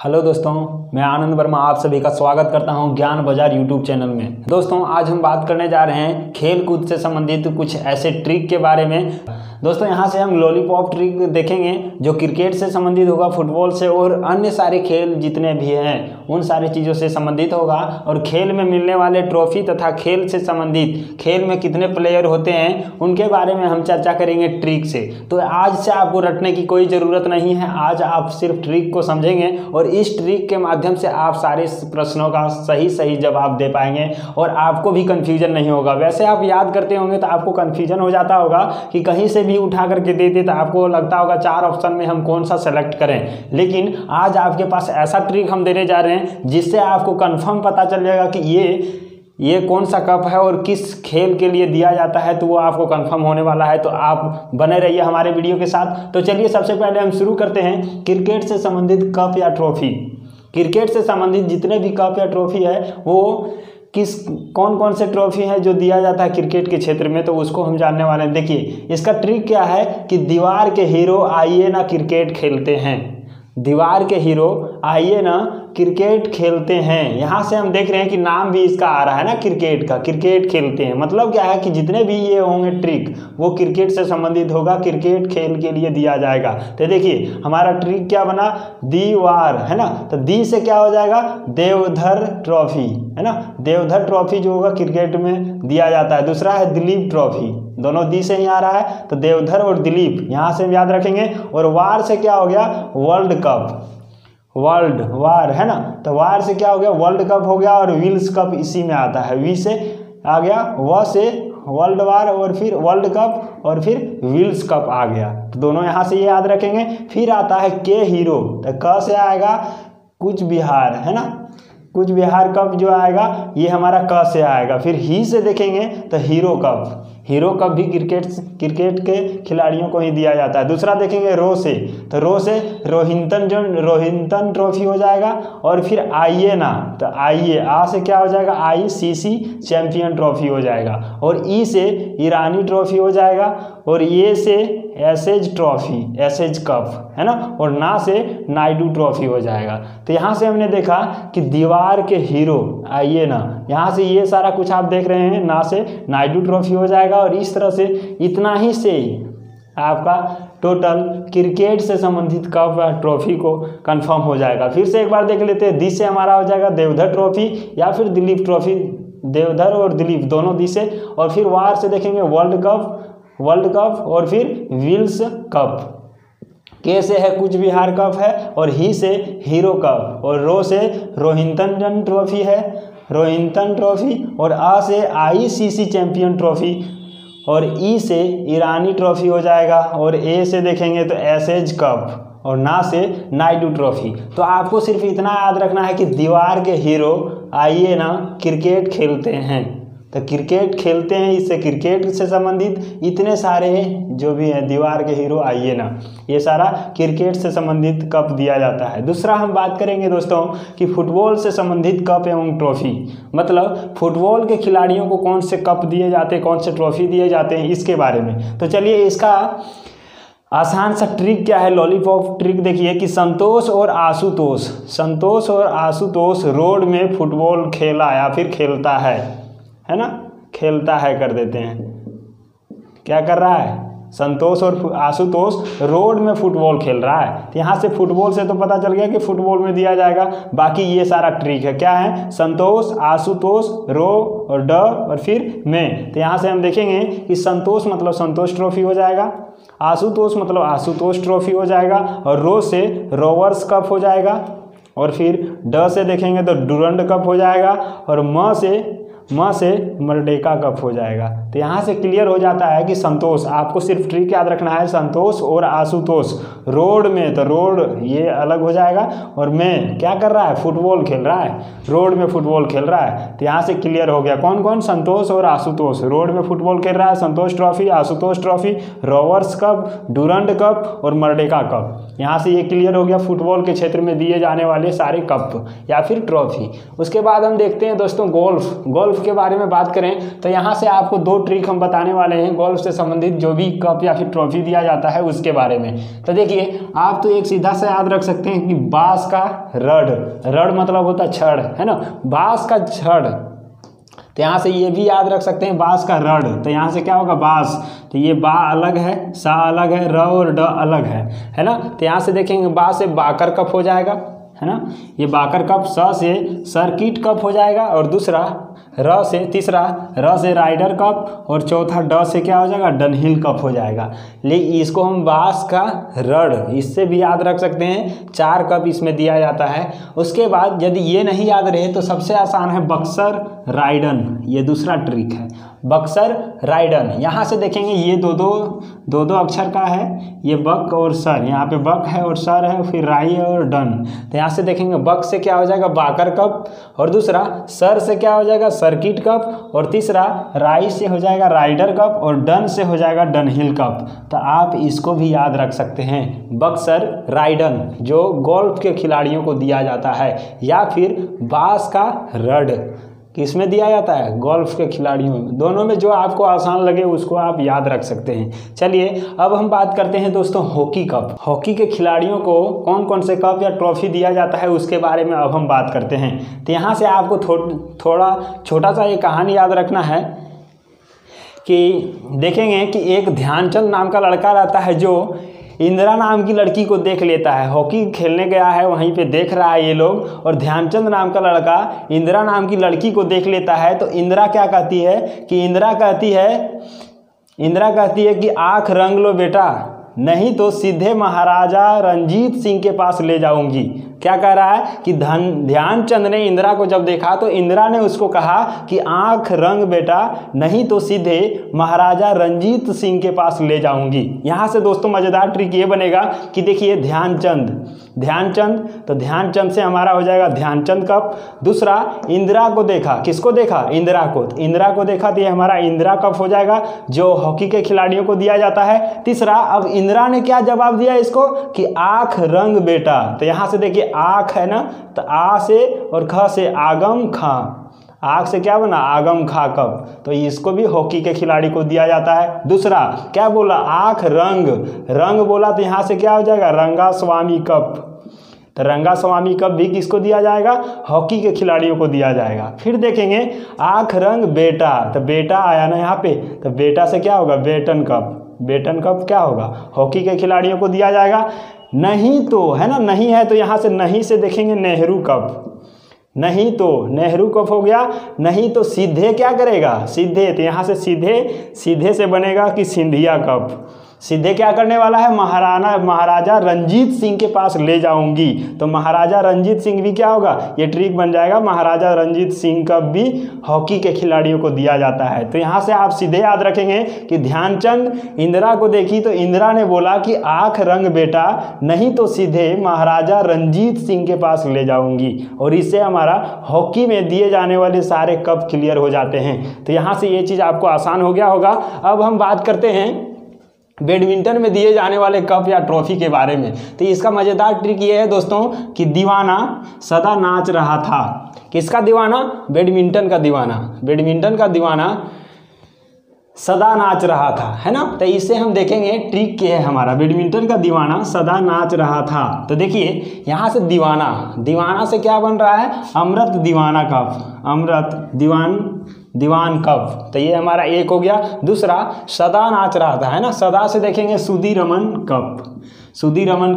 Hello दोस्तों, मैं आनंद वर्मा आप सभी का स्वागत करता हूं ज्ञान बाजार यूट्यूब चैनल में। दोस्तों, आज हम बात करने जा रहे हैं खेल कूद से संबंधित कुछ ऐसे ट्रिक के बारे में। दोस्तों, यहां से हम लॉलीपॉप ट्रिक देखेंगे जो क्रिकेट से संबंधित होगा, फुटबॉल से और अन्य सारे खेल जितने भी हैं उन सारी चीज़ों से संबंधित होगा। और खेल में मिलने वाले ट्रॉफी तथा खेल से संबंधित खेल में कितने प्लेयर होते हैं उनके बारे में हम चर्चा करेंगे ट्रिक से। तो आज से आपको रटने की कोई ज़रूरत नहीं है, आज आप सिर्फ ट्रिक को समझेंगे और इस ट्रिक के माध्यम से आप सारे प्रश्नों का सही जवाब दे पाएंगे और आपको भी कन्फ्यूजन नहीं होगा। वैसे आप याद करते होंगे तो आपको कन्फ्यूजन हो जाता होगा कि कहीं से भी उठा करके देते तो आपको लगता होगा 4 ऑप्शन में हम कौन सा सेलेक्ट करें। लेकिन आज आपके पास ऐसा ट्रिक हम देने जा रहे हैं जिससे आपको कंफर्म पता चल जाएगा कि ये कौन सा कप है और किस खेल के लिए दिया जाता है, तो वो आपको कंफर्म होने वाला है। तो आप बने रहिए हमारे वीडियो के साथ। तो चलिए सबसे पहले हम शुरू करते हैं क्रिकेट से संबंधित कप या ट्रॉफी। क्रिकेट से संबंधित जितने भी कप या ट्रॉफी है वो कौन कौन से ट्रॉफी हैं जो दिया जाता है क्रिकेट के क्षेत्र में, तो उसको हम जानने वाले हैं। देखिए, इसका ट्रिक क्या है कि दीवार के हीरो आइए ना क्रिकेट खेलते हैं। दीवार के हीरो आइए ना क्रिकेट खेलते हैं। यहाँ से हम देख रहे हैं कि नाम भी इसका आ रहा है ना, क्रिकेट का, क्रिकेट खेलते हैं। मतलब क्या है कि जितने भी ये होंगे ट्रिक वो क्रिकेट से संबंधित होगा, क्रिकेट खेल के लिए दिया जाएगा। तो देखिए हमारा ट्रिक क्या बना, दीवार है ना, तो दी से क्या हो जाएगा, देवधर ट्रॉफी है ना। देवधर ट्रॉफी जो होगा क्रिकेट में दिया जाता है। दूसरा है दिलीप ट्रॉफी, दोनों दी से ही आ रहा है, तो देवधर और दिलीप यहाँ से हम याद रखेंगे। और वार से क्या हो गया, वर्ल्ड कप, वर्ल्ड वार है ना, तो वार से क्या हो गया, वर्ल्ड कप हो गया। और विल्स कप इसी में आता है, वी से आ गया, व से वर्ल्ड वार और फिर वर्ल्ड कप और फिर विल्स कप आ गया। तो दोनों यहाँ से ये याद रखेंगे। फिर आता है के हीरो, तो क से आएगा कूच बिहार है ना, कूच बिहार कप जो आएगा ये हमारा क से आएगा। फिर ही से देखेंगे तो हीरो कप, हीरो कप भी क्रिकेट के खिलाड़ियों को ही दिया जाता है। दूसरा देखेंगे रो से, तो रो से रोहिंटन ट्रॉफी हो जाएगा। और फिर आइए ना, तो आइए, आ से क्या हो जाएगा, ICC चैंपियन ट्रॉफी हो जाएगा। और ई से ईरानी ट्रॉफी हो जाएगा। और ये से एसेज ट्रॉफी, एसेज कप है ना। और ना से नायडू ट्रॉफी हो जाएगा। तो यहाँ से हमने देखा कि दीवार के हीरो आइए ना, यहाँ से ये सारा कुछ आप देख रहे हैं, ना से नायडू ट्रॉफी हो जाएगा। और इस तरह से इतना ही से आपका टोटल क्रिकेट से संबंधित कप या ट्रॉफी को कंफर्म हो जाएगा। फिर से एक बार देख लेते हैं, दी से हमारा हो जाएगा देवधर ट्रॉफी या फिर दिलीप ट्रॉफी, देवधर और दिलीप दोनों दी से। और फिर वार से देखेंगे वर्ल्ड कप और फिर विल्स कप। के से है कूच बिहार कप है, और ही से हीरो कप, और रो से रोहिंटन ट्रॉफी है, रोहिंटन ट्रॉफी। और आ से ICC चैंपियन ट्रॉफी। और ई से ईरानी ट्रॉफी हो जाएगा। और ए से देखेंगे तो एसेज कप। और ना से नायडू ट्रॉफी। तो आपको सिर्फ इतना याद रखना है कि दीवार के हीरो आइए ना क्रिकेट खेलते हैं। तो क्रिकेट खेलते हैं, इससे क्रिकेट से संबंधित इतने सारे जो भी हैं, दीवार के हीरो आइए ना, ये सारा क्रिकेट से संबंधित कप दिया जाता है। दूसरा हम बात करेंगे दोस्तों कि फुटबॉल से संबंधित कप एवं ट्रॉफी, मतलब फुटबॉल के खिलाड़ियों को कौन से कप दिए जाते हैं, कौन से ट्रॉफी दिए जाते हैं, इसके बारे में। तो चलिए इसका आसान सा ट्रिक क्या है, लॉलीपॉप ट्रिक देखिए कि संतोष और आशुतोष रोड में फुटबॉल खेला या फिर खेलता है ना, खेलता है कर देते हैं, क्या कर रहा है, संतोष और आशुतोष रोड में फुटबॉल खेल रहा है। तो यहाँ से फुटबॉल से तो पता चल गया कि फुटबॉल में दिया जाएगा। बाकी ये सारा ट्रिक है, क्या है, संतोष, आशुतोष, रो और ड और फिर में। तो यहाँ से हम देखेंगे कि संतोष मतलब संतोष ट्रॉफी हो जाएगा, आशुतोष मतलब आशुतोष ट्रॉफी हो जाएगा, और रो से रोवर्स कप हो जाएगा। और फिर ड से देखेंगे तो डुरंड कप हो जाएगा। और म से मर्डेका कप हो जाएगा। तो यहाँ से क्लियर हो जाता है कि संतोष, आपको सिर्फ ट्रिक याद रखना है, संतोष और आशुतोष रोड में, तो रोड ये अलग हो जाएगा। और में क्या कर रहा है, फुटबॉल खेल रहा है, रोड में फुटबॉल खेल रहा है। तो यहाँ से क्लियर हो गया कौन कौन, संतोष और आशुतोष रोड में फुटबॉल खेल रहा है, Santosh trophy, Ashutosh trophy, Rovers cup, Durand cup और मर्डेका कप। यहाँ से ये क्लियर हो गया फुटबॉल के क्षेत्र में दिए जाने वाले सारे कप या फिर ट्रॉफी। उसके बाद हम देखते हैं दोस्तों गोल्फ गोल्फ के बारे में बात करें तो यहाँ से आपको 2 ट्रिक हम बताने वाले हैं गोल्फ से संबंधित, जो भी कप या फिर ट्रॉफी दिया जाता है उसके बारे में। तो देखिए, आप तो एक सीधा सा याद रख सकते हैं कि बांस का रड मतलब होता है छड़, है ना, बांस का छड़। तो यहाँ से ये भी याद रख सकते हैं बांस का रड। तो यहाँ से क्या होगा, बांस, तो ये बा अलग है, सा अलग है, र और ड अलग है ना। तो यहाँ से देखेंगे बा से बाकर कप हो जाएगा, है ना, ये बाकर कप। स से सर्किट कप हो जाएगा, और दूसरा तीसरा र से राइडर कप, और चौथा ड से क्या हो जाएगा, डनहिल कप हो जाएगा। लेकिन इसको हम बांस का रड, इससे भी याद रख सकते हैं, 4 कप इसमें दिया जाता है। उसके बाद यदि ये नहीं याद रहे तो सबसे आसान है बक्सर राइडन, ये दूसरा ट्रिक है, बक्सर राइडन। यहाँ से देखेंगे ये दो अक्षर का है, ये बक और सर, यहाँ पे बक है और सर है, फिर राई और डन। तो यहाँ से देखेंगे बक से क्या हो जाएगा, बाकर कप, और दूसरा सर से क्या हो जाएगा, सर्किट कप, और तीसरा राई से हो जाएगा राइडर कप, और डन से हो जाएगा डनहिल कप। तो आप इसको भी याद रख सकते हैं, बक्सर राइडन, जो गोल्फ के खिलाड़ियों को दिया जाता है, या फिर बांस का रड किसमें दिया जाता है, गोल्फ के खिलाड़ियों में। दोनों में जो आपको आसान लगे उसको आप याद रख सकते हैं। चलिए अब हम बात करते हैं दोस्तों हॉकी कप। हॉकी के खिलाड़ियों को कौन कौन से कप या ट्रॉफी दिया जाता है उसके बारे में अब हम बात करते हैं। तो यहाँ से आपको थोड़ा छोटा सा ये कहानी याद रखना है कि देखेंगे कि एक ध्यानचंद नाम का लड़का रहता है जो इंदिरा नाम की लड़की को देख लेता है। हॉकी खेलने गया है, वहीं पे देख रहा है ये लोग, और ध्यानचंद नाम का लड़का इंदिरा नाम की लड़की को देख लेता है। तो इंदिरा क्या कहती है कि इंदिरा कहती है कि आँख रंग लो बेटा, नहीं तो सीधे महाराजा रंजीत सिंह के पास ले जाऊंगी। क्या कह रहा है कि ध्यानचंद ने इंदिरा को जब देखा तो इंदिरा ने उसको कहा कि आंख रंग बेटा, नहीं तो सीधे महाराजा रंजीत सिंह के पास ले जाऊंगी। यहाँ से दोस्तों मज़ेदार ट्रिक ये बनेगा कि देखिए ध्यानचंद, तो ध्यानचंद से हमारा हो जाएगा ध्यानचंद कप। दूसरा इंदिरा को देखा, किसको देखा, इंदिरा को, तो इंदिरा को देखा तो ये हमारा इंदिरा कप हो जाएगा, जो हॉकी के खिलाड़ियों को दिया जाता है। तीसरा, अब इंदिरा ने क्या जवाब दिया इसको कि आंख रंग बेटा। तो यहाँ से देखिए आँख है ना, तो आ से और ख से आगम खा, आँख से क्या बना, आगम खा कप। तो इसको भी हॉकी के खिलाड़ी को दिया जाता है। दूसरा क्या बोला, आँख रंग बोला, तो यहाँ से क्या हो जाएगा, रंगा स्वामी कप। तो रंगा स्वामी कप भी किसको दिया जाएगा, हॉकी के खिलाड़ियों को दिया जाएगा। फिर देखेंगे आँख रंग बेटा, तो बेटा आया ना यहाँ पे, तो बेटा से क्या होगा, बेटन कप क्या होगा, हॉकी के खिलाड़ियों को दिया जाएगा। नहीं तो, है ना, नहीं है तो यहाँ से नहीं से देखेंगे नेहरू कप, नहीं तो नेहरू कप हो गया। नहीं तो सीधे क्या करेगा, सीधे, तो यहाँ से सीधे से बनेगा कि सिंधिया कप। सीधे क्या करने वाला है, महाराजा रंजीत सिंह के पास ले जाऊंगी। तो महाराजा रंजीत सिंह भी क्या होगा, ये ट्रिक बन जाएगा, महाराजा रंजीत सिंह कप भी हॉकी के खिलाड़ियों को दिया जाता है। तो यहाँ से आप सीधे याद रखेंगे कि ध्यानचंद इंदिरा को देखी तो इंदिरा ने बोला कि आँख रंग बेटा, नहीं तो सीधे महाराजा रंजीत सिंह के पास ले जाऊंगी, और इससे हमारा हॉकी में दिए जाने वाले सारे कप क्लियर हो जाते हैं। तो यहाँ से ये चीज़ आपको आसान हो गया होगा। अब हम बात करते हैं बैडमिंटन में दिए जाने वाले कप या ट्रॉफी के बारे में। तो इसका मज़ेदार ट्रिक ये है दोस्तों कि दीवाना सदा नाच रहा था। किसका दीवाना, बैडमिंटन का दीवाना सदा नाच रहा था, है ना। तो इससे हम देखेंगे ट्रिक क्या है हमारा, बैडमिंटन का दीवाना सदा नाच रहा था। तो देखिए यहाँ से दीवाना से क्या बन रहा है, अमृत दीवाना कप, अमृत दीवान कप। तो ये हमारा एक हो गया। दूसरा सदा नाच रहा था, है ना, सदा से देखेंगे सुधीरमन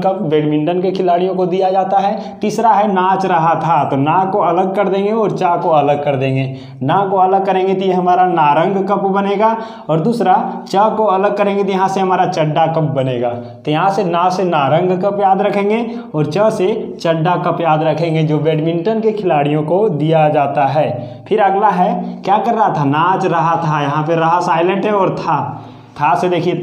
कप बैडमिंटन के खिलाड़ियों को दिया जाता है। तीसरा है नाच रहा था, तो ना को अलग कर देंगे और चा को अलग कर देंगे, ना को अलग करेंगे तो ये हमारा नारंग कप बनेगा, और दूसरा चा को अलग करेंगे तो यहाँ से हमारा चड्डा कप बनेगा। तो यहाँ से ना से नारंग कप याद रखेंगे और च से चड्डा कप याद रखेंगे, जो बैडमिंटन के खिलाड़ियों को दिया जाता है। फिर अगला है क्या कर रहा था, नाच रहा था, यहाँ पे रहा साइलेंट है, और था से देखिए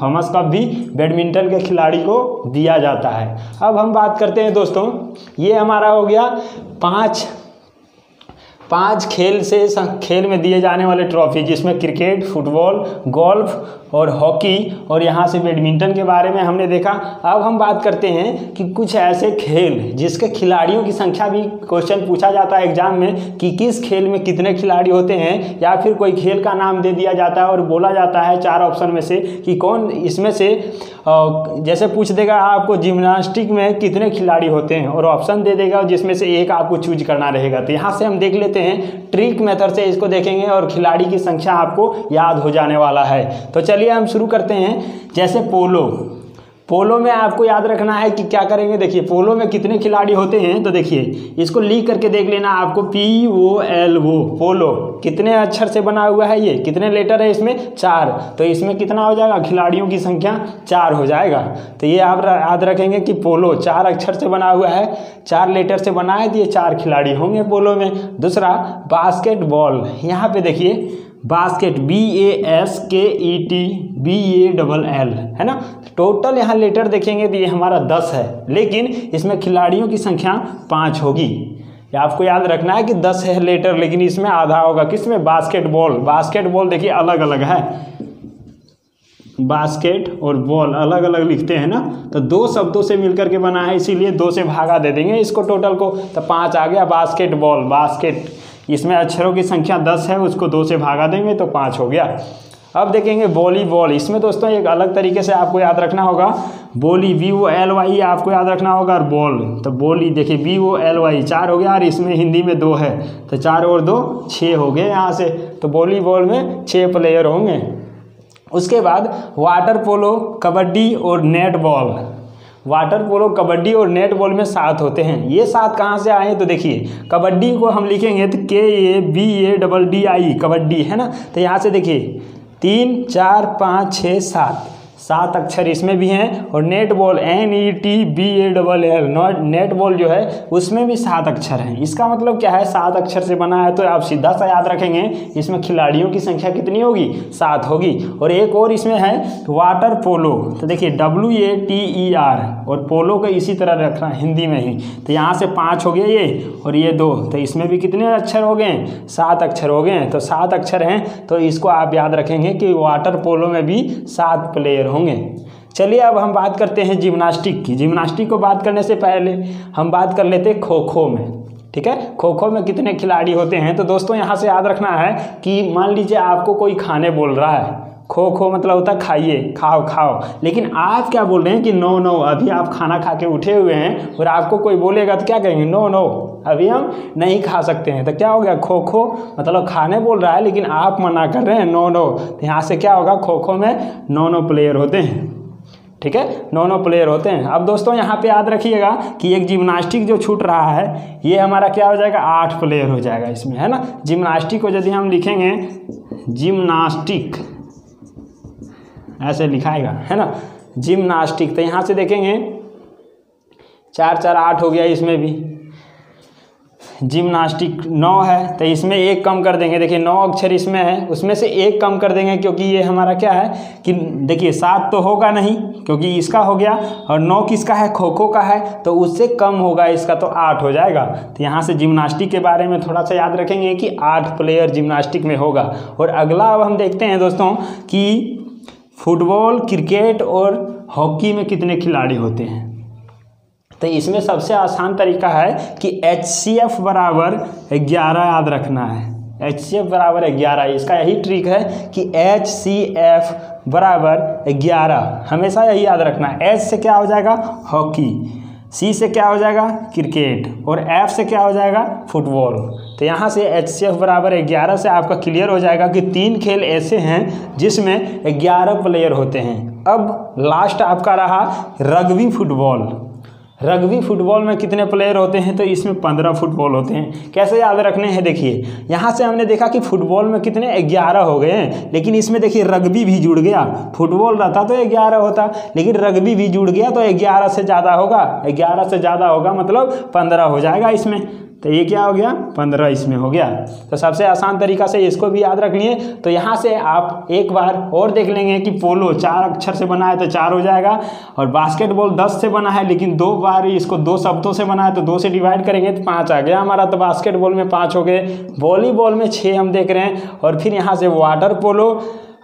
थॉमस कप भी बैडमिंटन के खिलाड़ी को दिया जाता है। अब हम बात करते हैं दोस्तों, ये हमारा हो गया 5 खेल में दिए जाने वाले ट्रॉफी, जिसमें क्रिकेट, फुटबॉल, गोल्फ और हॉकी और यहाँ से बैडमिंटन के बारे में हमने देखा। अब हम बात करते हैं कि कुछ ऐसे खेल जिसके खिलाड़ियों की संख्या भी क्वेश्चन पूछा जाता है एग्जाम में कि किस खेल में कितने खिलाड़ी होते हैं, या फिर कोई खेल का नाम दे दिया जाता है और बोला जाता है 4 ऑप्शन में से कि कौन इसमें से, जैसे पूछ देगा आपको जिम्नास्टिक में कितने खिलाड़ी होते हैं और ऑप्शन दे देगा जिसमें से एक आपको चूज करना रहेगा। तो यहाँ से हम देख लेते हैं, ट्रिक मेथड से इसको देखेंगे और खिलाड़ी की संख्या आपको याद हो जाने वाला है। तो चलिए हम शुरू करते हैं। जैसे पोलो में आपको याद रखना है कि क्या करेंगे। देखिए पोलो में कितने खिलाड़ी होते हैं, तो देखिए इसको लिख करके देख लेना आपको, POLO, पोलो कितने अक्षर से बना हुआ है, ये कितने लेटर है इसमें, 4। तो इसमें कितना हो जाएगा, खिलाड़ियों की संख्या 4 हो जाएगा। तो ये आप याद रखेंगे कि पोलो 4 अक्षर से बना हुआ है, 4 लेटर से बना है, तो ये 4 खिलाड़ी होंगे पोलो में। दूसरा बास्केटबॉल, यहाँ पे देखिए बास्केट, BASKET BALL है ना। टोटल यहाँ लेटर देखेंगे तो ये हमारा 10 है, लेकिन इसमें खिलाड़ियों की संख्या 5 होगी। ये आपको याद रखना है कि 10 है लेटर, लेकिन इसमें आधा होगा किसमें, बास्केटबॉल देखिए अलग अलग है, बास्केट और बॉल अलग अलग लिखते हैं ना, तो 2 शब्दों से मिलकर के बना है, इसीलिए 2 से भागा दे देंगे इसको टोटल को, तो 5 आ गया। बास्केटबॉल, बास्केट इसमें अक्षरों की संख्या 10 है, उसको 2 से भागा देंगे तो 5 हो गया। अब देखेंगे वॉलीबॉल, इसमें दोस्तों एक अलग तरीके से आपको याद रखना होगा, बोली BOLY आपको याद रखना होगा, और बॉल तो बोली देखिए BOLY 4 हो गया, और इसमें हिंदी में 2 है, तो 4 और 2 6 हो गए यहाँ से। तो वॉलीबॉल में 6 प्लेयर होंगे। उसके बाद वाटर पोलो, कबड्डी और नेटबॉल, वाटर पोलो, कबड्डी और नेट बॉल में 7 होते हैं। ये 7 कहाँ से आए, तो देखिए कबड्डी को हम लिखेंगे तो KABADDI कबड्डी है ना। तो यहाँ से देखिए 3 4 5 6 7 अक्षर इसमें भी हैं, और net ball NETBALL, net ball जो है उसमें भी 7 अक्षर हैं। इसका मतलब क्या है, 7 अक्षर से बना है, तो आप सीधा सा याद रखेंगे इसमें खिलाड़ियों की संख्या कितनी होगी, 7 होगी। और एक और इसमें है वाटर पोलो, तो देखिए WATER, और पोलो को इसी तरह रखना हिंदी में ही, तो यहाँ से 5 हो गए ये, और ये 2, तो इसमें भी कितने अक्षर हो गए, 7 अक्षर हो गए। तो 7 अक्षर हैं, तो इसको आप याद रखेंगे कि वाटर पोलो में भी 7 प्लेयर होंगे। चलिए अब हम बात करते हैं जिम्नास्टिक की। जिम्नास्टिक को बात करने से पहले हम बात कर लेते हैं खो खो में, ठीक है। खो खो में कितने खिलाड़ी होते हैं, तो दोस्तों यहाँ से याद रखना है कि मान लीजिए आपको कोई खाने बोल रहा है, खो खो मतलब होता है खाइए, खाओ, लेकिन आप क्या बोल रहे हैं कि नो, अभी आप खाना खा के उठे हुए हैं और आपको कोई बोलेगा तो क्या कहेंगे, नो अभी हम नहीं खा सकते हैं। तो क्या हो गया, खो खो मतलब खाने बोल रहा है लेकिन आप मना कर रहे हैं, नो। तो यहाँ से क्या होगा, खो खो में 9 प्लेयर होते हैं, ठीक है, 9 प्लेयर होते हैं। अब दोस्तों यहाँ पे याद रखिएगा कि एक जिम्नास्टिक जो छूट रहा है, ये हमारा क्या हो जाएगा, 8 प्लेयर हो जाएगा इसमें, है ना। जिम्नास्टिक को यदि हम लिखेंगे जिम्नास्टिक, ऐसे लिखाएगा, है ना, जिम्नास्टिक, तो यहाँ से देखेंगे 4 4 8 हो गया, इसमें भी जिम्नास्टिक 9 है, तो इसमें 1 कम कर देंगे। देखिए 9 अक्षर इसमें है, उसमें से 1 कम कर देंगे, क्योंकि ये हमारा क्या है कि देखिए 7 तो होगा नहीं, क्योंकि इसका हो गया, और 9 किसका है, खो खो का है, तो उससे कम होगा इसका, तो 8 हो जाएगा। तो यहाँ से जिम्नास्टिक के बारे में थोड़ा सा याद रखेंगे कि 8 प्लेयर जिम्नास्टिक में होगा। और अगला अब हम देखते हैं दोस्तों कि फुटबॉल, क्रिकेट और हॉकी में कितने खिलाड़ी होते हैं। तो इसमें सबसे आसान तरीका है कि HCF बराबर 11 याद रखना है। HCF बराबर 11, इसका यही ट्रिक है कि HCF बराबर 11, हमेशा यही याद रखना है। H से क्या हो जाएगा, हॉकी, C से क्या हो जाएगा, क्रिकेट, और F से क्या हो जाएगा, फुटबॉल। तो यहाँ से HCF बराबर 11 से आपका क्लियर हो जाएगा कि 3 खेल ऐसे हैं जिसमें 11 प्लेयर होते हैं। अब लास्ट आपका रहा रग्बी फुटबॉल। रग्बी फुटबॉल में कितने प्लेयर होते हैं, तो इसमें 15 फुटबॉल होते हैं। कैसे याद रखने हैं, देखिए यहाँ से हमने देखा कि फुटबॉल में कितने 11 हो गए हैं, लेकिन इसमें देखिए रग्बी भी जुड़ गया। फुटबॉल रहता तो 11 होता, लेकिन रग्बी भी जुड़ गया तो 11 से ज़्यादा होगा। 11 से ज़्यादा होगा मतलब 15 हो जाएगा इसमें। तो ये क्या हो गया 15 इसमें हो गया। तो सबसे आसान तरीका से इसको भी याद रख लिए। तो यहाँ से आप एक बार और देख लेंगे कि पोलो 4 अक्षर से बना है तो 4 हो जाएगा, और बास्केटबॉल 10 से बना है लेकिन 2 बार इसको 2 शब्दों से बना है तो 2 से डिवाइड करेंगे तो 5 आ गया हमारा। तो बास्केटबॉल में 5 हो गए, वॉलीबॉल में 6 हम देख रहे हैं, और फिर यहाँ से वाटर पोलो,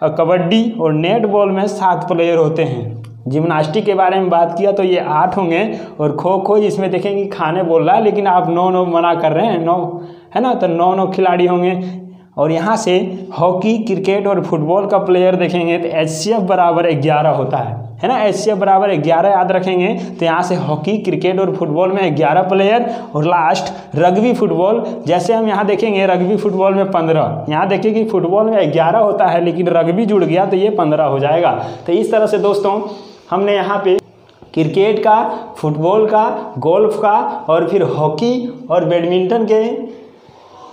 कबड्डी और नेट बॉल में 7 प्लेयर होते हैं। जिम्नास्टिक के बारे में बात किया तो ये 8 होंगे, और खो खो इसमें देखेंगे खाने बोल रहा है लेकिन आप 9 मना कर रहे हैं, 9 है ना, तो 9 खिलाड़ी होंगे। और यहाँ से हॉकी, क्रिकेट और फुटबॉल का प्लेयर देखेंगे तो HCF बराबर 11 होता है ना, HCF बराबर 11 याद रखेंगे। तो यहाँ से हॉकी, क्रिकेट और फुटबॉल में 11 प्लेयर, और लास्ट रग्बी फुटबॉल, जैसे हम यहाँ देखेंगे रग्बी फुटबॉल में 15, यहाँ देखिए कि फुटबॉल में 11 होता है लेकिन रग्बी जुड़ गया तो ये 15 हो जाएगा। तो इस तरह से दोस्तों हमने यहाँ पे क्रिकेट का, फुटबॉल का, गोल्फ का और फिर हॉकी और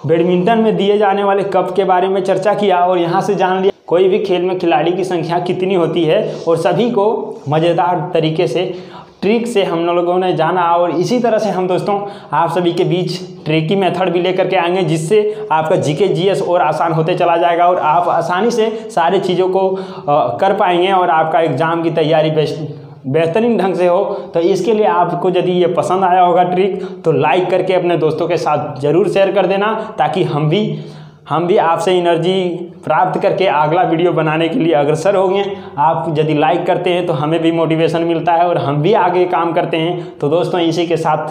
बैडमिंटन में दिए जाने वाले कप के बारे में चर्चा किया, और यहाँ से जान लिया कोई भी खेल में खिलाड़ी की संख्या कितनी होती है, और सभी को मज़ेदार तरीके से ट्रिक से हम लोगों ने जाना। और इसी तरह से हम दोस्तों आप सभी के बीच ट्रिकी मेथड भी लेकर के आएंगे, जिससे आपका जीके जीएस और आसान होते चला जाएगा और आप आसानी से सारी चीज़ों को कर पाएंगे, और आपका एग्ज़ाम की तैयारी बेहतरीन ढंग से हो। तो इसके लिए आपको यदि ये पसंद आया होगा ट्रिक तो लाइक करके अपने दोस्तों के साथ ज़रूर शेयर कर देना, ताकि हम भी आपसे एनर्जी प्राप्त करके अगला वीडियो बनाने के लिए अग्रसर होंगे। आप यदि लाइक करते हैं तो हमें भी मोटिवेशन मिलता है और हम भी आगे काम करते हैं। तो दोस्तों इसी के साथ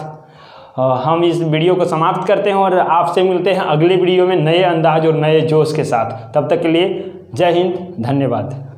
हम इस वीडियो को समाप्त करते हैं, और आपसे मिलते हैं अगले वीडियो में नए अंदाज और नए जोश के साथ। तब तक के लिए जय हिंद, धन्यवाद।